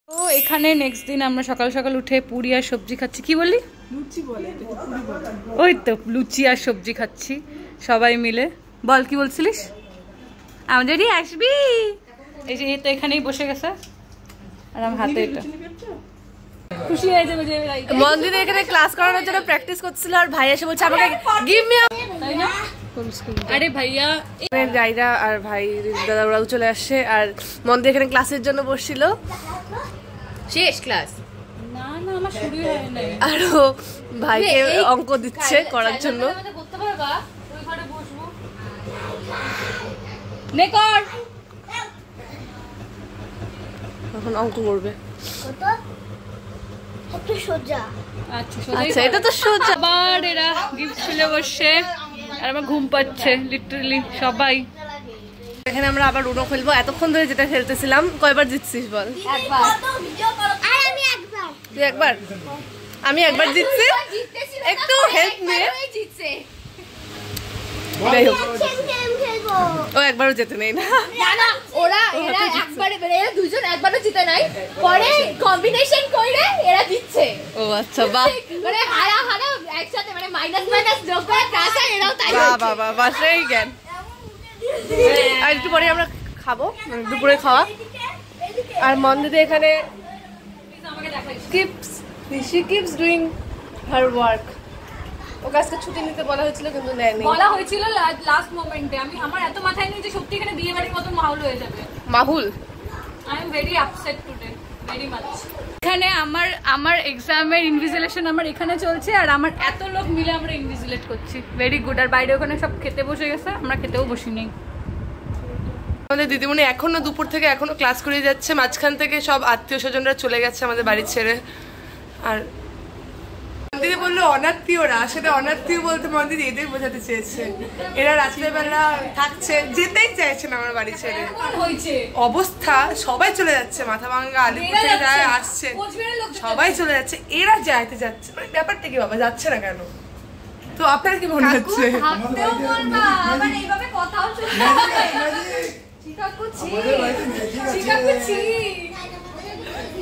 তো এখানে নেক্সট দিন আমরা সকাল সকাল উঠে পুরি আর সবজি খাচ্ছি। কি বললি? লুচি বলে, ওই তো লুচি আর সবজি খাচ্ছি সবাই মিলে। বল কি বলছিলিস? আমাদেরই আসবি। এই যে তো এখানেই বসে গেছে আর আমার হাতে এটা খুশি হয়ে যাবে যে মন্দিরে এখানে ক্লাস করানোর জন্য প্র্যাকটিস করছিল আর ভাই এসে বলছে আমাকে গিভ মি। তাই না? আরে ভাইয়া গাইরা আর ভাই দাদা ওরাও চলে আসছে আর মন্দির এখানে ক্লাসের জন্য বসছিল। শেষ ক্লাস না না আমার শুরু হয় নাই। আর ভাইকে অঙ্ক দিচ্ছে করার জন্য। করতে পারবা? ওই ঘরে বসবো। নে কর। এখন অঙ্ক করবে। একটু সোজা। আচ্ছা এটা তো সোজা। আবার এরা গিফট খুলে বসে আর আমার ঘুম পাচ্ছে লিটারালি সবাই। এখানে আমরা আবার উনো খেলবো। এতক্ষণ ধরে যেটা খেলতেছিলাম কয়বার জিতছিস বল? একবার। আর আমি একবার। তুই একবার? আমি একবার জিতছি। একটু হেল্প নিয়ে ও একবারও যেতে নেই না। না ওরা এরা একবারে এরা দুজন একবারও জিতে নাই, পরে কম্বিনেশন করে এরা জিতছে। ও আচ্ছা বাহ, মানে হারা হারা একসাথে মানে মাইনাস মাইনাস যোগ করে প্লাস আর এরাও তাই বাহ বাহ বাহ বাহ সেই জ্ঞান। আর একটু পরে আমরা খাবো, মানে দুপুরে খাওয়া। আর মন্দিরে এখানে she keeps doing her work. ওকে আজকে ছুটি নিতে বলা হয়েছিল কিন্তু নেয়নি। বলা হয়েছিল লাস্ট মোমেন্টে। আমার এত মাথায় নেই যে সত্যি এখানে বিয়ে বাড়ির মতো মাহৌল হয়ে যাবে। Mahul I am very upset today, very much. এখানে আমার এক্সামের ইনভিজিলেশন আমার এখানে চলছে আর আমার এত লোক মিলে আমরা ইনভিজিলেট করছি। Very good. আর বাইরে ওখানে সব খেতে বসে গেছে, আমরা খেতেও বসি নেই। আমাদের দিদিমণি এখনো দুপুর থেকে এখনো ক্লাস করে যাচ্ছে। মাঝখান থেকে সব আত্মীয় স্বজনরা চলে গেছে আমাদের বাড়ি ছেড়ে। আর দিদি বললো অনাত্মীয়রা, সেটা অনাত্মীয় বলতে মন্দির এদের বোঝাতে চেয়েছে। এরা রাত্রেবেলা থাকছে, যেতেই চাইছে না আমার বাড়ি ছেড়ে। অবস্থা সবাই চলে যাচ্ছে, মাথা ভাঙা আলিপুর থেকে যায় আসছে, সবাই চলে যাচ্ছে, এরা যাইতে যাচ্ছে। মানে ব্যাপারটা কি বাবা, যাচ্ছে না কেন? তো আপনার কি মনে হচ্ছে?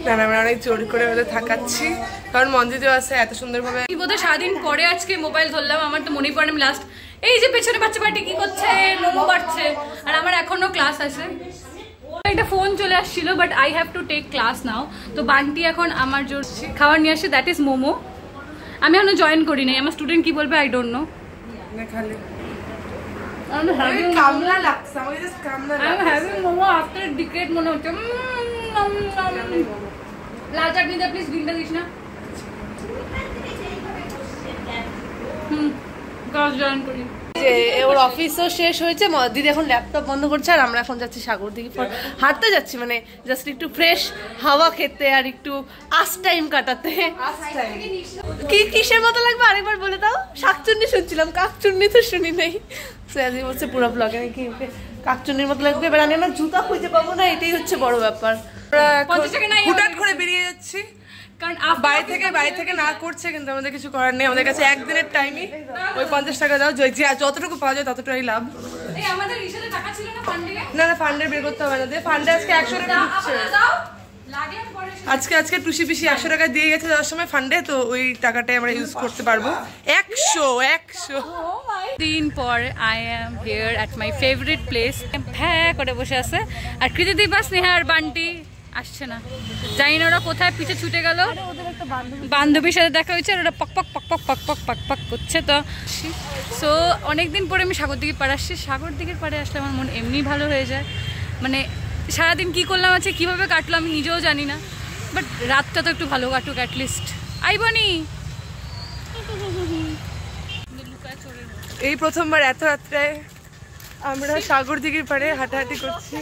না না, আমরা অনেক জোর করে ওদের থাকাচ্ছি, কারণ মন্দিরেও আছে এত সুন্দরভাবে। বোধহয় সারাদিন পরে আজকে মোবাইল ধরলাম, আমার তো মনেই পড়ে আমি লাস্ট এই যে পেছনে বাচ্চা পার্টি কি করছে, মোমো বাড়ছে আর আমার এখনো ক্লাস আছে। একটা ফোন চলে আসছিল, but I have to take class now. তো বান্টি এখন আমার জোর খাবার নিয়ে আসে, দ্যাট ইজ মোমো। আমি এখনো জয়েন করি নাই, আমার স্টুডেন্ট কি বলবে আই ডোন্ট নো। কামলা লাগছে আমাকে, জাস্ট কামলা লাগছে। I am having momo after decade মনে হচ্ছে। লাল চাটনি দে প্লিজ, গ্রিনটা দিস না। ক্লাস জয়েন করি। যে ওর অফিসও শেষ হয়েছে, দিদি এখন ল্যাপটপ বন্ধ করছে আর আমরা এখন যাচ্ছি সাগর দিকে হাঁটতে যাচ্ছি, মানে জাস্ট একটু ফ্রেশ হাওয়া খেতে আর একটু আস টাইম কাটাতে। কি কিসের মতো লাগবে আরেকবার বলে দাও? শাকচুন্নি শুনছিলাম, কাকচুন্নি তো শুনি নাই। সে বলছে পুরো ব্লগে নাকি কাকচুন্নির মতো লাগবে। এবার আমি আমার জুতা খুঁজে পাবো না, এটাই হচ্ছে বড় ব্যাপার। হুটহাট করে বেরিয়ে যাচ্ছি, কারণ বাড়ি থেকে না করছে, কিন্তু আমাদের কিছু করার নেই। আমাদের কাছে একদিনের টাইমই, ওই 50 টাকা দাও, যতটুকু পাওয়া যায় ততটাই লাভ। না না, ফান্ডে বের করতে হবে না, ফান্ডে আজকে 100 টাকা দিচ্ছে। আজকে টুসি পিসি 100 টাকা দিয়ে গেছে যাওয়ার সময় ফান্ডে, তো ওই টাকাটাই আমরা ইউজ করতে পারবো। 100 দিন পর I am here at my favourite place. হ্যাঁ করে বসে আছে আর কৃতিদীপ আর স্নেহা আর বান্টি আসছে না, জানি না ওরা কোথায় পিছে ছুটে গেল। বান্ধবীর সাথে দেখা হয়েছে আর ওরা পক পক পক পক পক পক পক পক করছে। তো সো অনেকদিন পরে আমি সাগর দিঘির পাড়ে আসছি। সাগর দিঘির পাড়ে আসলে আমার মন এমনি ভালো হয়ে যায়। মানে সারাদিন কী করলাম আছে, কীভাবে কাটলো আমি নিজেও জানি না, বাট রাতটা তো একটু ভালো কাটুক অ্যাটলিস্ট। আইবনি এই প্রথমবার এত রাত্রে আমরা সাগর দিঘির পাড়ে হাঁটাহাঁটি করছি।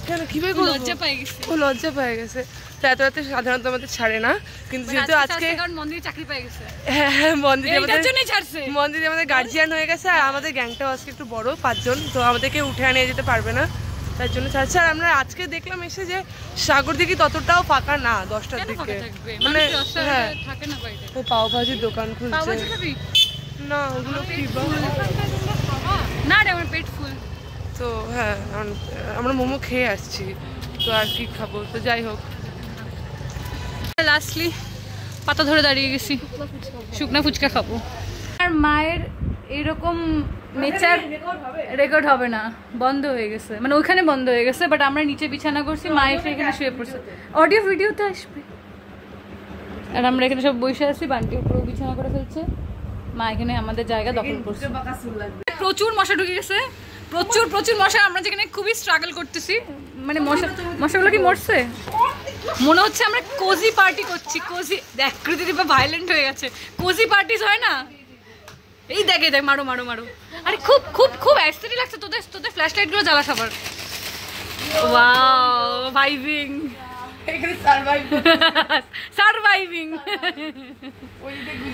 কেন কিভাবে লজ্জা পেয়ে গেছে, ও লজ্জা পেয়ে গেছে। তো এত রাতে সাধারণত আমাদের ছাড়ে না, কিন্তু যেহেতু আজকে মন্দিরে চাকরি পেয়ে গেছে, হ্যাঁ মন্দিরে আমাদের গার্জিয়ান হয়ে গেছে। আর আমাদের গ্যাংটাও আজকে একটু বড়, 5 জন, তো আমাদেরকে উঠে নিয়ে যেতে পারবে না, তার জন্য ছাড়ছে। আর আমরা আজকে দেখলাম এসে যে সাগর দিঘি ততটাও ফাঁকা না 10টার দিকে, মানে হ্যাঁ পাও ভাজির দোকান খুলছে না, ওগুলো কি না রে আমার পেট ফুল। তো হ্যাঁ আমরা মোমো খেয়ে আসছি, তো আর কি খাবো, তো যাই হোক লাস্টলি পাতা ধরে দাঁড়িয়ে গেছি, শুকনা ফুচকা খাবো। আর মায়ের এইরকম নেচার রেকর্ড হবে না, বন্ধ হয়ে গেছে, মানে ওইখানে বন্ধ হয়ে গেছে, বাট আমরা নিচে বিছানা করছি, মা এসে এখানে শুয়ে পড়ছে, অডিও ভিডিওতে আসবে। আর আমরা এখানে সব বসে আছি, বান্টি উপরেও বিছানা করে ফেলছে, মা এখানে আমাদের জায়গা দখল করছে। প্রচুর মশা ঢুকে গেছে, প্রচুর প্রচুর মশা, আমরা যেখানে খুবই স্ট্রাগল করতেছি, মানে মশাগুলো কি মরছে মনে হচ্ছে আমরা কোজি পার্টি করছি। কোজি দেখ, কৃতিদীপা ভাইলেন্ট হয়ে গেছে, কোজি পার্টিজ হয় না, এই দেখে দেখ, মারো মারো মারো। আরে খুব খুব খুব অ্যাস্থেটিক লাগছে, তোদের তোদের ফ্ল্যাশ লাইট গুলো জ্বালা সবার। Wow, vibing surviving.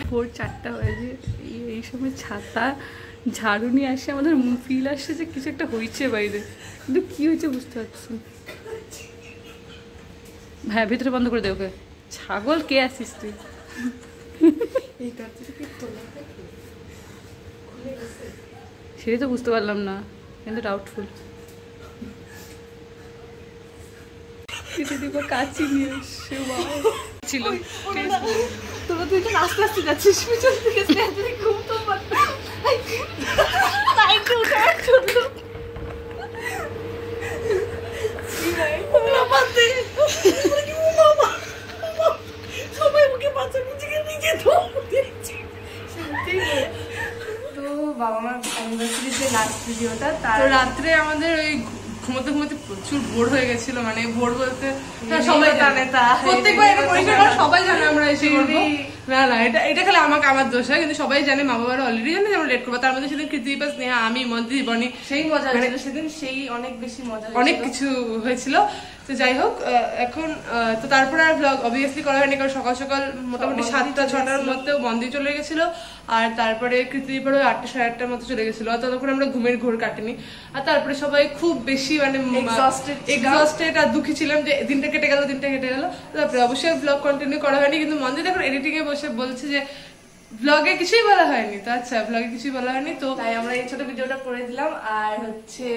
ভোর 4টা হয়েছে, এই সময় ছাতা ঝাড়ু নিয়ে আসে, আমাদের ফিল আসছে যে কিছু একটা হয়েছে বাইরে, কিন্তু কি হয়েছে বুঝতে পারছি। ভাই ভিতরে বন্ধ করে দে ওকে, ছাগল কে আসিস তুই? সেটাই তো বুঝতে পারলাম না, কিন্তু ডাউটফুল। কাচি নিয়ে এসছে ছিল, তোরা দুইজন আস্তে আস্তে যাচ্ছিস পিছন থেকে, ঘুম তো সবাই মুখে বাচ্চা মুচিকে নিজে তো বাবা মার অ্যানিভার্সারির যে লাস্ট ভিডিওটা, তার রাত্রে আমাদের ওই ঘুমোতে ঘুমোতে প্রচুর বোর হয়ে গেছিল, মানে বোর বলতে সবাই জানে, তা প্রত্যেকবার এটা পরিষ্কার সবাই জানে আমরা এসে করবো না না, এটা খালি আমার দোষ হয়, কিন্তু সবাই জানে, মা বাবারা অলরেডি জানে যে আমরা লেট করবো। তার মধ্যে সেদিন কৃতিদীপা, স্নেহা, আমি, মন্দির, বনি, সেই মজা হয়েছিল সেদিন, সেই অনেক বেশি মজা, অনেক কিছু হয়েছিল। তো যাই হোক, এখন তো তারপরে আর ব্লগ অবভিয়াসলি করা হয়নি, কারণ সকাল সকাল মোটামুটি 7টা-6টার মধ্যে মন্দির চলে গেছিল, আর তারপরে কৃতিদীপার ওই 8টা সাড়ে 8টার মতো চলে গেছিল, আর ততক্ষণ আমরা ঘুমের ঘোর কাটেনি। আর তারপরে সবাই খুব বেশি মানে এক্সস্টেড আর দুঃখী ছিলাম যে দিনটা কেটে গেল। তারপরে অবশ্যই ব্লগ কন্টিনিউ করা হয়নি, কিন্তু মন্দির এখন এডিটিং এ বসে বলছে যে ব্লগে কিছুই বলা হয়নি। তো আচ্ছা, ব্লগে কিছুই বলা হয়নি, তো তাই আমরা এই ছোট ভিডিওটা করে দিলাম। আর হচ্ছে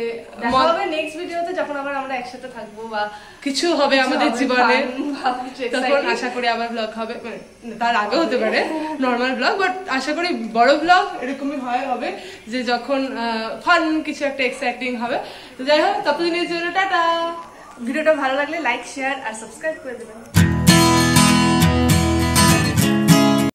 দেখা হবে নেক্সট ভিডিওতে, যখন আবার আমরা একসাথে থাকবো বা কিছু হবে আমাদের জীবনে, তখন আশা করি আবার ব্লগ হবে, মানে তার আগে হতে পারে নর্মাল ব্লগ, বাট আশা করি বড় ব্লগ এরকমই হবে, যে যখন ফান কিছু একটা এক্সাইটিং হবে। তো যাই হোক, ততদিনের জন্য টাটা। ভিডিওটা ভালো লাগলে লাইক, শেয়ার আর সাবস্ক্রাইব করে দেবেন।